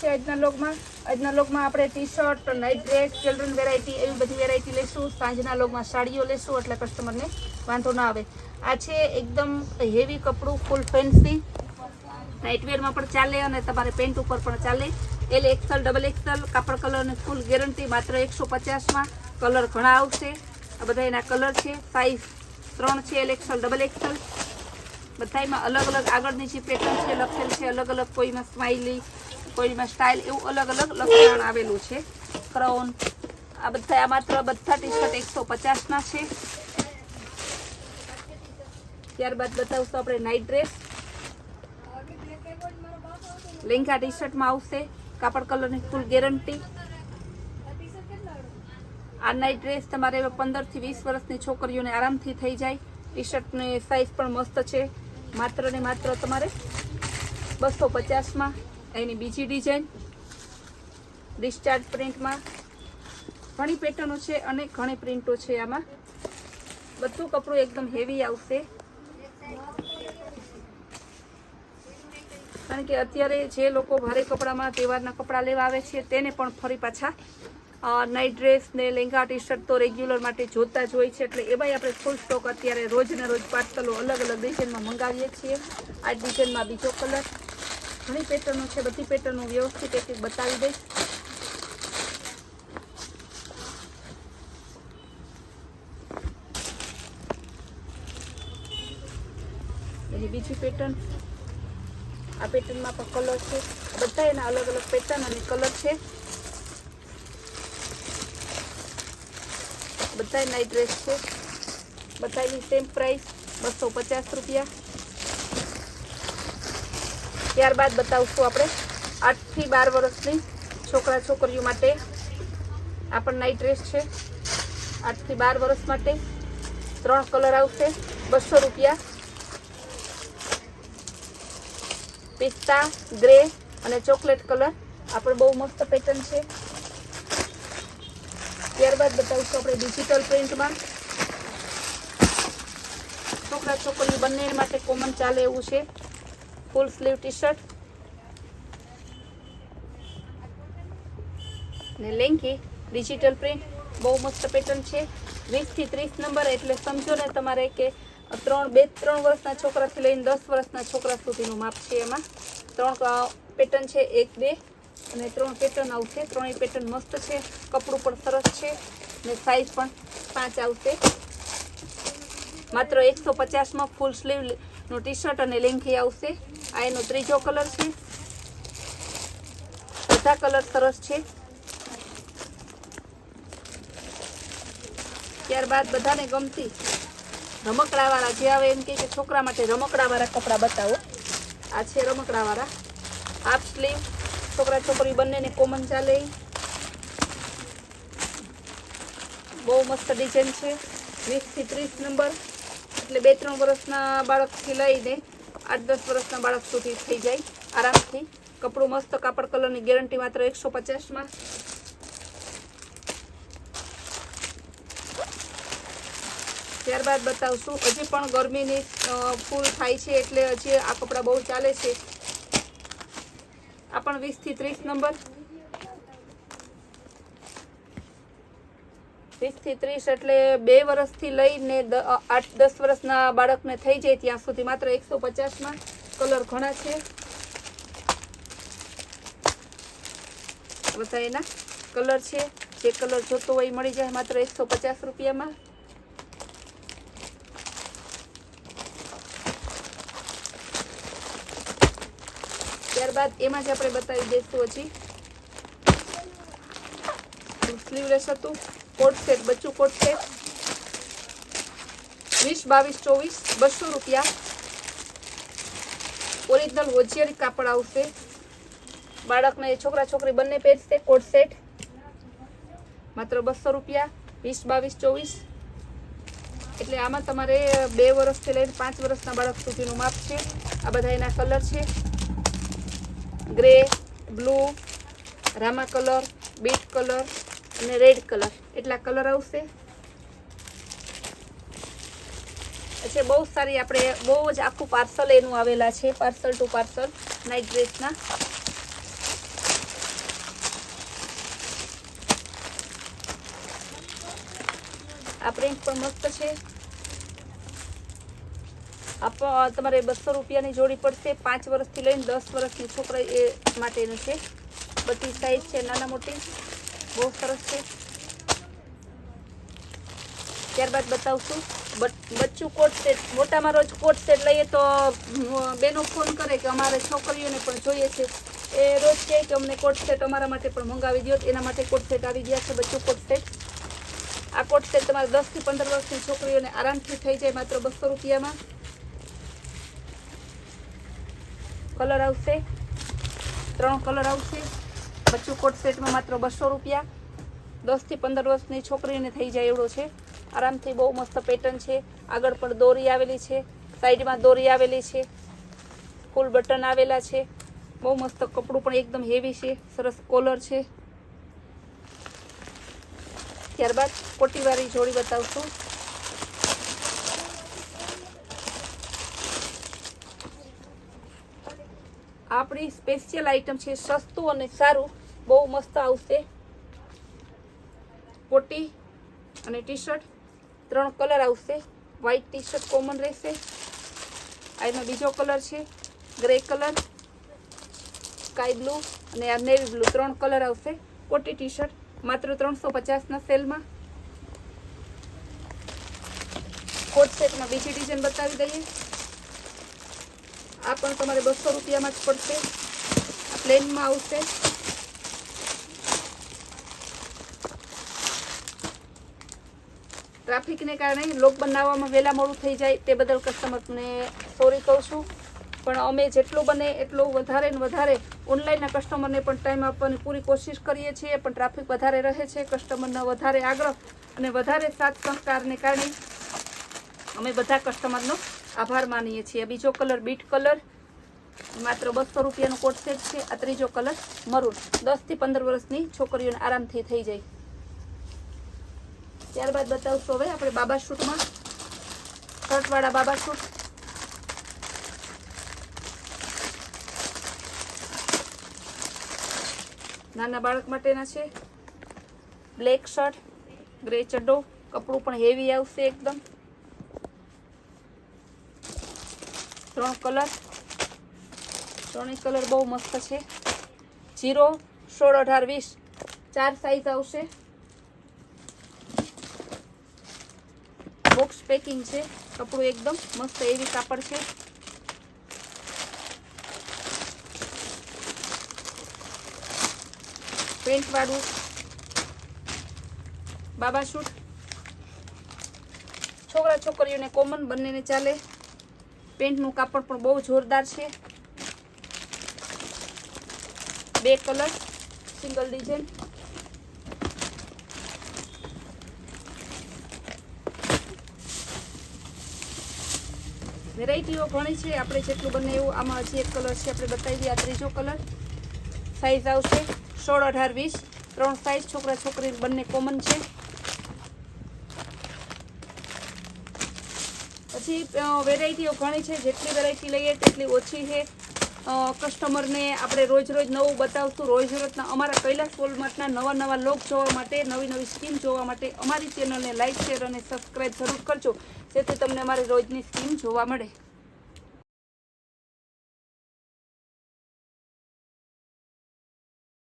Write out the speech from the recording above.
છે આજના લોગમાં આપણે T shirt, night dress, children variety એવી બધી વેરાયટી લઈશું. સાંજના લોગમાં સાડીઓ લઈશું એટલે કસ્ટમરને વાંધો ના આવે. આ છે એકદમ હેવી કપડું, ફૂલ ફેન્સી, નાઇટવેરમાં પણ ચાલે અને તમારે પેન્ટ ઉપર પણ ચાલે. એલ એક્સેલ, ડબલ એક્સેલ, કાપડ કલરની ફૂલ ગેરંટી, માત્ર 150માં. કલર ઘણા આવશે. આ બધા એના કલર છે. સાઇઝ 3 છે, એલ એક્સેલ, ડબલ એક્સેલ. બધામાં અલગ અલગ આગળની જે પેટર્ન છે લખેલ છે અલગ અલગ, કોઈમાં સ્માઇલી, કોઈમાં સ્ટાઇલ, એવું અલગ અલગ લખાણ આવેલું છે. ક્રાઉન, આ બધા માત્ર બધા ટી શર્ટ 150ના છે. ત્યારબાદ બતાવશું આપણે નાઇટ ડ્રેસ. લેંગા ટી શર્ટમાં આવશે, કાપડ કલરની ફૂલ ગેરંટી. આ નાઇટ ડ્રેસ તમારે 15 થી 20 વર્ષની છોકરીઓને આરામથી થઈ જાય. ટી શર્ટની સાઇઝ પણ મસ્ત છે. માત્ર ને માત્ર તમારે 250માં. એની બીજી ડિઝાઇન ડિસ્ચાર્જ પ્રિન્ટમાં. ઘણી પેટર્નો છે અને ઘણી પ્રિન્ટો છે. આમાં બધું કપડું એકદમ હેવી આવશે, કારણ કે અત્યારે જે લોકો ભારે કપડામાં તહેવારના કપડાં લેવા આવે છે તેને પણ ફરી પાછા નાઇટ ડ્રેસ ને લેંગા ટી શર્ટ તો રેગ્યુલર માટે જોતા જ હોય છે. એટલે એમાંય આપણે ફૂલ સ્ટોક અત્યારે રોજ ને રોજ પાર્સલો અલગ અલગ ડિઝાઇનમાં મંગાવીએ છીએ. આ ડિઝાઇનમાં બીજો કલર, ઘણી પેટર્નો છે. બધી પેટર્નો વ્યવસ્થિત એક બતાવી દઈશ. એની બીજી પેટર્ન, આ પેટર્નમાં પણ કલર છે. બધા એના અલગ અલગ પેટર્ન અને કલર છે. બધા નાઇટ ડ્રેસ છે. બધાની સેમ પ્રાઇસ 250 રૂપિયા. ત્યારબાદ બતાવશું આપણે 8 થી 12 વર્ષની છોકરા છોકરીઓ માટે. આ પણ નાઇટ ડ્રેસ છે. 8 થી 12 વર્ષ માટે 3 કલર આવશે, 200 રૂપિયા. પિસ્તા, ગ્રે અને ચોકલેટ કલર. આ પણ બહુ મસ્ત પેટર્ન છે. ત્યારબાદ બતાવીશું આપણે ડિજિટલ પ્રિન્ટમાં. છોકરા છોકરીઓ બંને માટે કોમન ચાલે એવું છે. ફૂલ સ્લીવ ટી શર્ટ ને લેંગી ડિજિટલ પ્રિન્ટ, બહુ મસ્ત પેટર્ન છે. 20 થી 30 નંબર, એટલે સમજો ને તમારે કે 2-3 વર્ષના છોકરાથી લઈને 10 વર્ષના છોકરા સુધીનું માપ છે. એમાં 3 પેટર્ન છે, 1, 2 અને 3 પેટર્ન આવશે. 3 પેટર્ન મસ્ત છે. કપડું પણ સરસ છે ને સાઇઝ પણ 5 આવશે. માત્ર 150માં ફૂલ સ્લીવ નું ટી શર્ટ અને લેંઘી આવશે. આ એનો ત્રીજો કલર છે. બધા કલર સરસ છે. ત્યારબાદ બધાને ગમતી રમકડાવાળા જે આવે, એમ કે છોકરા માટે રમકડાવાળા કપડાં બતાવો. આ છે રમકડાવાળા હાફ સ્લીવ, છોકરા છોકરી બંનેને કોમન ચાલે. બહુ મસ્ત ડિઝાઇન છે. 20 થી 30 નંબર, એટલે 2-3 વર્ષના બાળકથી લઈને 8-10 વર્ષના બાળક સુધી થઈ જાય આરામથી. કપડું મસ્ત, કાપડ કલરની ગેરંટી, માત્ર 150માં. ત્યારબાદ બતાવશું, હજી પણ ગરમીની ફૂલ થાય છે એટલે હજી આ કપડાં બહુ ચાલે છે. આ પણ 20 થી 30 નંબર. 20 થી 30 એટલે 2 વર્ષથી લઈને 8-10 વર્ષના બાળકને થઈ જાય ત્યાં સુધી, માત્ર 150માં. કલર ઘણા છે. બધા એના કલર છે. જે કલર જોતો હોય મળી જાય માત્ર 150 રૂપિયામાં. ત્યારબાદ એમાં જ આપણે બતાવી દઈશું હજી સ્લીવલેસ હતું. કોટ સેટ, બચ્ચું કોટ સેટ 20, 22, 24, 200 રૂપિયા. ઓરિજિનલ હોજિયરી કાપડ આવશે. બાળકને છોકરા છોકરી બંને પહેરશે. કોટ સેટ માત્ર 200 રૂપિયા. 20, 22, 24, એટલે આમાં તમારે 2 વર્ષથી લઈને 5 વર્ષના બાળક સુધીનું માપ છે. આ બધા એના કલર છે. Grey, blue, Rama colour, bit colour અને રેડ કલર, એટલા કલર આવશે. એટલે બહુ સારી, આપણે બહુ જ આખું પાર્સલ એનું આવેલા છે. પાર્સલ ટુ પાર્સલ નાઇટ ડ્રેસના. આ પ્રિન્ટ પણ મસ્ત છે. તમારે 200 રૂપિયાની જોડી પડશે. 5 વર્ષથી લઈને 10 વર્ષની છોકરા એ માટેનું છે. બધી સાઈઝ છે નાના મોટી, બહુ સરસ છે. ત્યારબાદ બતાવશું બચ્ચું કોટ સેટ. મોટામાં રોજ કોટ સેટ લઈએ તો બેનો ફોન કરે કે અમારે છોકરીઓને પણ જોઈએ છે. એ રોજ કહે કે અમને કોટ સેટ અમારા માટે પણ મંગાવી દો. એના માટે કોટ સેટ આવી ગયા છે, બચ્ચું કોટ સેટ. આ કોટ સેટ તમારે 10 થી 15 વર્ષની છોકરીઓને આરામથી થઈ જાય માત્ર 200 રૂપિયામાં. કલર આવશે, 3 કલર આવશે. બચ્ચું કોટ સેટમાં માત્ર 200 રૂપિયા. 10 થી 15 વર્ષની છોકરીને થઈ જાય એવડો છે. આરામથી બહુ મસ્ત પેટર્ન છે. આગળ પણ દોરી આવેલી છે, સાઈડમાં દોરી આવેલી છે, ફૂલ બટન આવેલા છે. બહુ મસ્ત કપડું પણ એકદમ હેવી છે, સરસ કોલર છે. ત્યારબાદ કોટીવાળી જોડી બતાવશું. આપણી સ્પેશિયલ આઈટમ છે, સસ્તું અને સારું. બહુ મસ્ત આવશે. કોટી અને ટી શર્ટ 3 કલર આવશે. વ્હાઈટ ટી શર્ટ કોમન રહેશે. આનો બીજો કલર છે ગ્રે કલર, સ્કાય બ્લુ અને આ નેવી બ્લુ. 3 કલર આવશે. કોટી ટી શર્ટ માત્ર 350 ના સેલમાં. કોટ સેટમાં બીજી ડિઝાઇન બતાવી દઈએ. આ પણ તમારે 200 રૂપિયામાં જ પડશે. આ પ્લેનમાં આવશે. ટ્રાફિકને કારણે લોક બનાવવામાં વહેલા મોડું થઈ જાય તે બદલ કસ્ટમરને સોરી કહું છું. પણ અમે જેટલું બને એટલું વધારે ને વધારે ઓનલાઈનના કસ્ટમરને પણ ટાઈમ આપવાની પૂરી કોશિશ કરીએ છીએ. પણ ટ્રાફિક વધારે રહે છે. કસ્ટમરનો વધારે આગ્રહ અને વધારે સાથ સહકારને કારણે અમે બધા કસ્ટમરનો આભાર માનીએ છીએ. બીજો કલર બીટ કલર, માત્ર 200 રૂપિયાનો કોટ સેટ છે. આ ત્રીજો કલર મરૂન. 10 થી 15 વર્ષની છોકરીઓને આરામથી થઈ જાય. ત્યારબાદ બતાવશું હવે આપણે બાબા શૂટમાં, શર્ટવાળા બાબા શૂટ. નાના બાળક માટેના છે. બ્લેક શર્ટ, ગ્રે ચડ્ડો. કપડું પણ હેવી આવશે એકદમ. 3 કલર, 3 કલર બહુ મસ્ત છે. 0, 16, 18, 20 4 સાઈઝ આવશે. બોક્સ પેકિંગ છે. કપડું એકદમ મસ્ત એવી કાપડ છે. પેન્ટ વાળું બાબા શૂટ. છોકરા છોકરીઓને કોમન બંનેને ચાલે. પેન્ટનું કાપડ પણ બહુ જોરદાર છે. 2 કલર, સિંગલ ડિઝાઇન. વેરાયટીઓ ઘણી છે. આપણે જેટલું બને એવું. આમાં હજી 1 કલર છે, આપણે બતાવી દઈએ. આ ત્રીજો કલર. સાઈઝ આવશે 16, 18, 20 3 સાઈઝ. છોકરા છોકરી બંને કોમન છે. પછી વેરાયટીઓ ઘણી છે. જેટલી વેરાયટી લઈએ તેટલી ઓછી છે. કસ્ટમરને આપણે રોજ રોજ નવું બતાવશું. રોજ રોજના અમારા કૈલાસ વોલમાર્ટના નવા લોગ જોવા માટે, નવી સ્કીમ જોવા માટે અમારી ચેનલને લાઈક, શેર અને સબસ્ક્રાઈબ જરૂર કરજો, જેથી તમને અમારી રોજની સ્કીમ જોવા મળે.